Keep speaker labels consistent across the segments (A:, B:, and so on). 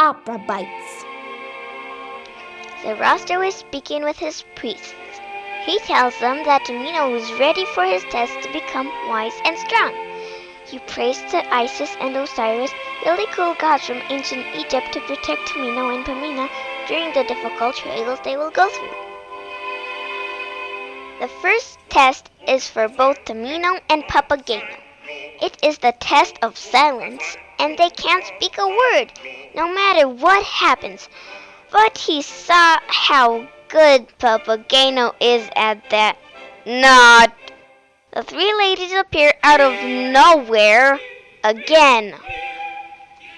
A: opera Bytes.
B: Zoroaster is speaking with his priests. He tells them that Tamino is ready for his test to become wise and strong. He prays to Isis and Osiris, really cool gods from ancient Egypt, to protect Tamino and Pamina during the difficult trials they will go through. The first test is for both Tamino and Papageno. It is the test of silence, and they can't speak a word, no matter what happens. But he saw how good Papageno is at that. Not. The three ladies appear out of nowhere again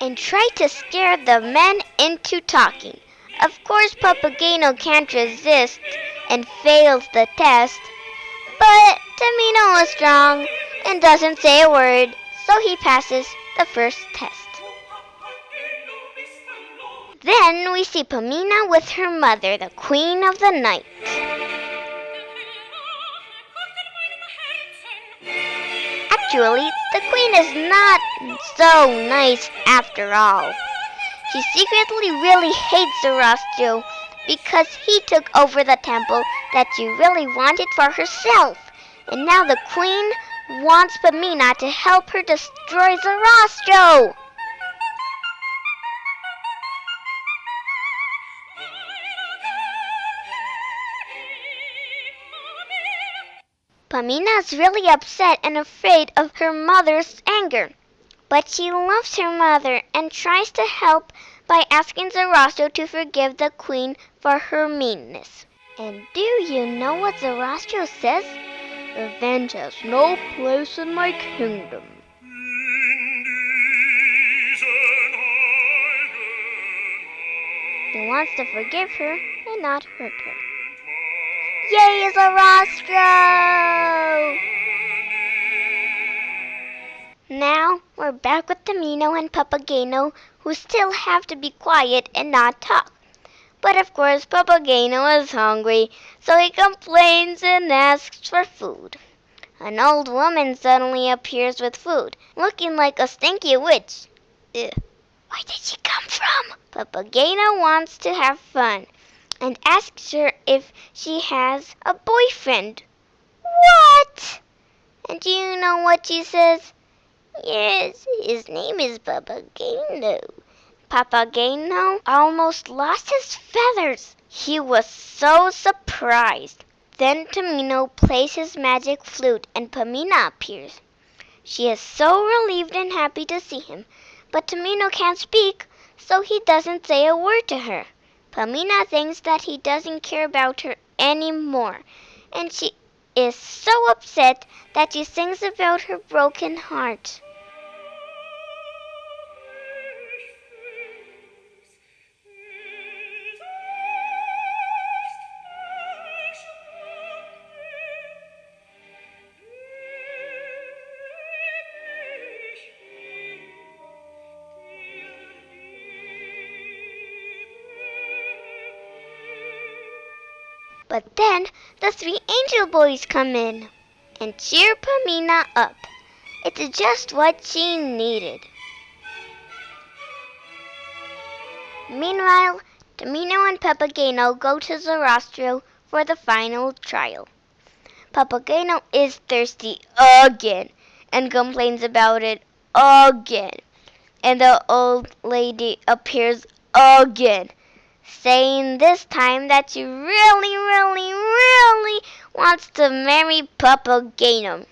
B: and try to scare the men into talking. Of course, Papageno can't resist and fails the test, but Tamino is strong and doesn't say a word, so he passes the first test. Then we see Pamina with her mother, the Queen of the Night. Actually, the Queen is not so nice after all. She secretly really hates Zoroaster because he took over the temple that she really wanted for herself. And now the Queen wants Pamina to help her destroy Zoroaster. Pamina is really upset and afraid of her mother's anger. But she loves her mother and tries to help by asking Zoroaster to forgive the Queen for her meanness. And do you know what Zoroaster says? Revenge has no place in my kingdom. He wants to forgive her and not hurt her. Yay, Zoroaster! Now we're back with Tamino and Papageno, who still have to be quiet and not talk. But of course Papageno is hungry, so he complains and asks for food. An old woman suddenly appears with food, looking like a stinky witch. Ugh. Where did she come from? Papageno wants to have fun and asks her if she has a boyfriend. What? And do you know what she says? Yes, his name is Papageno. Papageno almost lost his feathers. He was so surprised. Then Tamino plays his magic flute and Pamina appears. She is so relieved and happy to see him, but Tamino can't speak, so he doesn't say a word to her. Pamina thinks that he doesn't care about her anymore, and she is so upset that she sings about her broken heart. But then the three angel boys come in and cheer Pamina up. It's just what she needed. Meanwhile, Tamino and Papageno go to Zoroaster for the final trial. Papageno is thirsty again and complains about it again. And the old lady appears again, saying this time that she really wants to marry Papageno.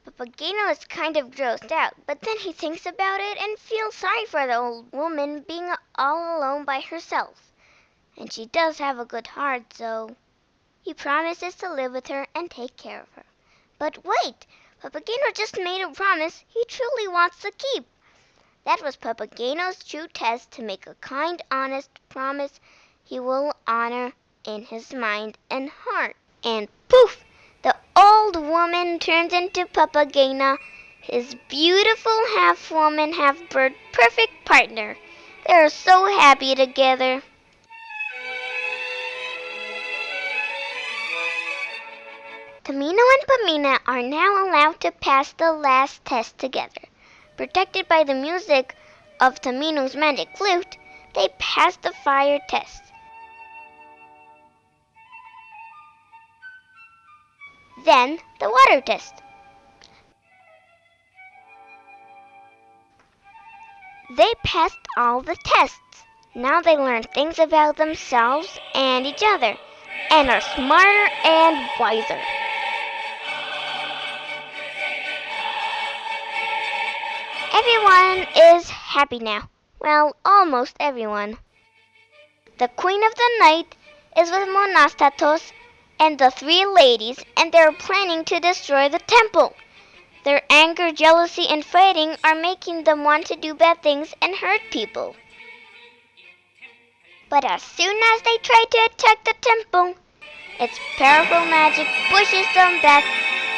B: Papageno is kind of grossed out, but then he thinks about it and feels sorry for the old woman being all alone by herself. And she does have a good heart, so he promises to live with her and take care of her. But wait! Papageno just made a promise he truly wants to keep. That was Papageno's true test to make a kind, honest promise he will honor in his mind and heart. And poof! The old woman turns into Papageno, his beautiful half-woman, half-bird, perfect partner. They are so happy together. Tamino and Pamina are now allowed to pass the last test together. Protected by the music of Tamino's magic flute, they passed the fire test. Then the water test. They passed all the tests. Now they learn things about themselves and each other, and are smarter and wiser. Everyone is happy now. Well, almost everyone. The Queen of the Night is with Monastatos and the three ladies, and they're planning to destroy the temple. Their anger, jealousy, and fighting are making them want to do bad things and hurt people. But as soon as they try to attack the temple, its powerful magic pushes them back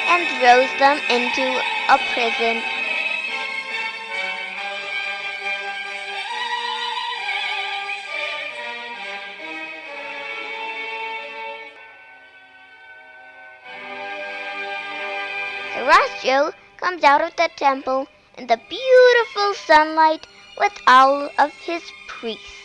B: and throws them into a prison. Horatio comes out of the temple in the beautiful sunlight with all of his priests.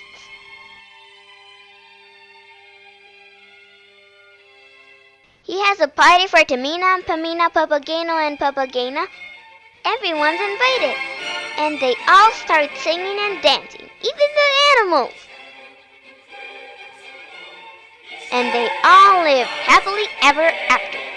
B: He has a party for Tamina, Pamina, Papageno, and Papagena. Everyone's invited, and they all start singing and dancing, even the animals. And they all live happily ever after.